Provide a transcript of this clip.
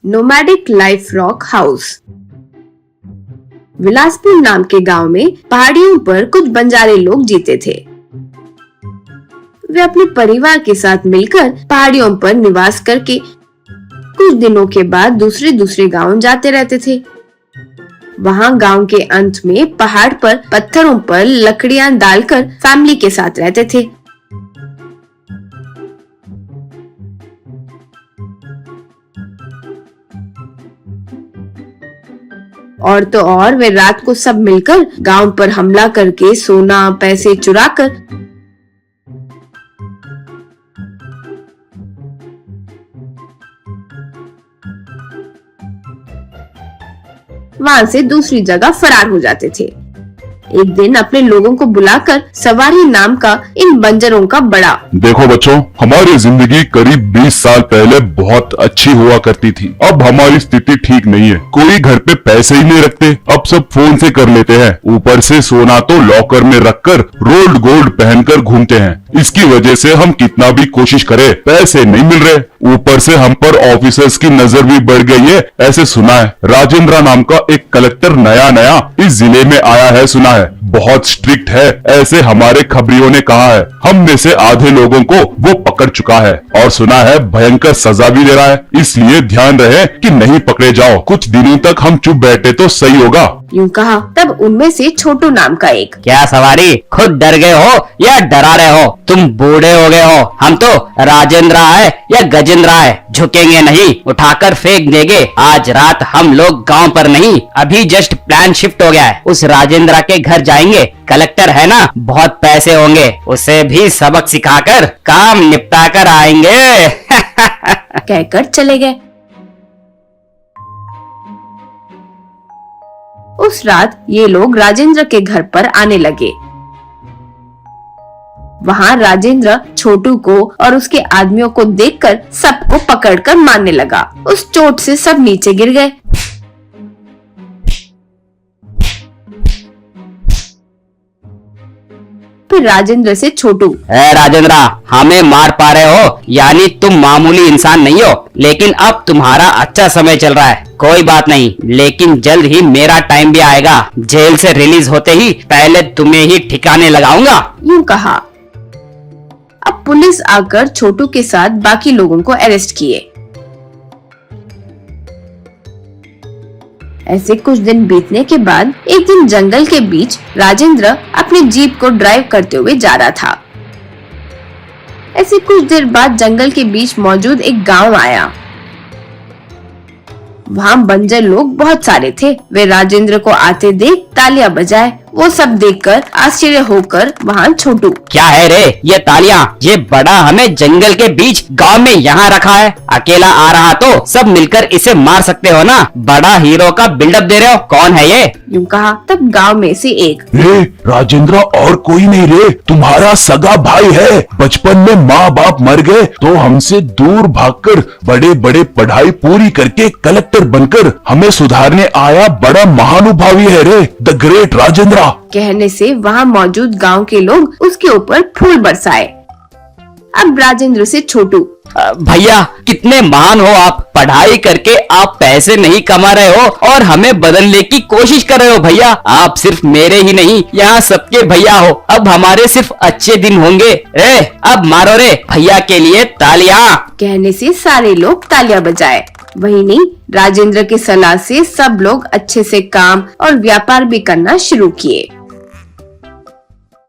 Nomadic life rock house. Bilaspur नाम के गांव में पहाड़ियों पर कुछ बंजारे लोग जीते थे। वे अपने परिवार के साथ मिलकर पहाड़ियों पर निवास करके कुछ दिनों के बाद दूसरे गांव जाते रहते थे। वहां गांव के अंत में पहाड़ पर पत्थरों पर लकड़ियां डालकर फैमिली के साथ रहते थे। और तो और वे रात को सब मिलकर गांव पर हमला करके सोना पैसे चुराकर वहां से दूसरी जगह फरार हो जाते थे। एक दिन अपने लोगों को बुलाकर सवारी नाम का इन बंजरों का बड़ा, देखो बच्चों, हमारी जिंदगी करीब 20 साल पहले बहुत अच्छी हुआ करती थी। अब हमारी स्थिति ठीक नहीं है। कोई घर पे पैसे ही नहीं रखते, अब सब फोन से कर लेते हैं। ऊपर से सोना तो लॉकर में रखकर रोल्ड गोल्ड पहनकर घूमते हैं। इसकी वजह से हम कितना भी कोशिश करें, पैसे नहीं मिल रहे। ऊपर से हम पर ऑफिसर्स की नजर भी बढ़ गई है, ऐसे सुना है। राजेंद्र नाम का एक कलेक्टर नया इस जिले में आया है, सुना है। बहुत स्ट्रिक्ट है, ऐसे हमारे खबरियों ने कहा है। हम में से आधे लोगों को वो पकड़ चुका है और सुना है भयंकर सजा भी दे रहा है। इसलिए ध्यान रहे कि नहीं पकड़े जाओ। कुछ दिनों तक हम चुप बैठे तो सही होगा, यूं कहा। तब उनमें से छोटू नाम का एक, क्या सवारी, खुद डर गए हो या डरा रहे हो? तुम बूढ़े हो गए हो। हम तो राजेंद्र है या गजेंद्र है, झुकेंगे नहीं, उठाकर फेंक देंगे। आज रात हम लोग गांव पर नहीं, अभी जस्ट प्लान शिफ्ट हो गया है। उस राजेंद्र के घर जाएंगे। कलेक्टर है ना, बहुत पैसे होंगे, उसे भी सबक सिखाकर काम निपटा कर आएंगे। कहकर चले गए। उस रात ये लोग राजेंद्र के घर पर आने लगे। वहां राजेंद्र छोटू को और उसके आदमियों को देखकर सबको पकड़कर मारने लगा। उस चोट से सब नीचे गिर गए। फिर राजेंद्र से छोटू, राजेंद्र, हमें मार पा रहे हो, यानी तुम मामूली इंसान नहीं हो। लेकिन अब तुम्हारा अच्छा समय चल रहा है, कोई बात नहीं, लेकिन जल्द ही मेरा टाइम भी आएगा। जेल से रिलीज होते ही पहले तुम्हें ही ठिकाने लगाऊंगा। यूं कहा। अब पुलिस आकर छोटू के साथ बाकी लोगों को अरेस्ट किए। ऐसे कुछ दिन बीतने के बाद एक दिन जंगल के बीच राजेंद्र अपनी जीप को ड्राइव करते हुए जा रहा था। ऐसे कुछ देर बाद जंगल के बीच मौजूद एक गांव आया। वहाँ बंजर लोग बहुत सारे थे। वे राजेंद्र को आते देख तालियां बजाए। वो सब देखकर आश्चर्य होकर वहाँ छोटू, क्या है रे ये तालियां? ये बड़ा हमें जंगल के बीच गांव में यहाँ रखा है। अकेला आ रहा तो सब मिलकर इसे मार सकते हो ना, बड़ा हीरो का बिल्डअप दे रहे हो। कौन है ये? यूं कहा। तब गांव में से एक, रे राजेंद्र और कोई नहीं रे, तुम्हारा सगा भाई है। बचपन में माँ बाप मर गए तो हमसे दूर भागकर बड़े बड़े पढ़ाई पूरी करके कलेक्टर बनकर हमें सुधारने आया बड़ा महानुभावी है रे, द ग्रेट राजेंद्र। कहने से वहाँ मौजूद गांव के लोग उसके ऊपर फूल बरसाए। अब राजेंद्र से छोटू, भैया कितने महान हो आप। पढ़ाई करके आप पैसे नहीं कमा रहे हो और हमें बदलने की कोशिश कर रहे हो। भैया आप सिर्फ मेरे ही नहीं, यहाँ सबके भैया हो। अब हमारे सिर्फ अच्छे दिन होंगे। अब मारो रे भैया के लिए तालियां। कहने से सारे लोग तालियां बजाए। वही नहीं, राजेंद्र की सलाह से सब लोग अच्छे से काम और व्यापार भी करना शुरू किए।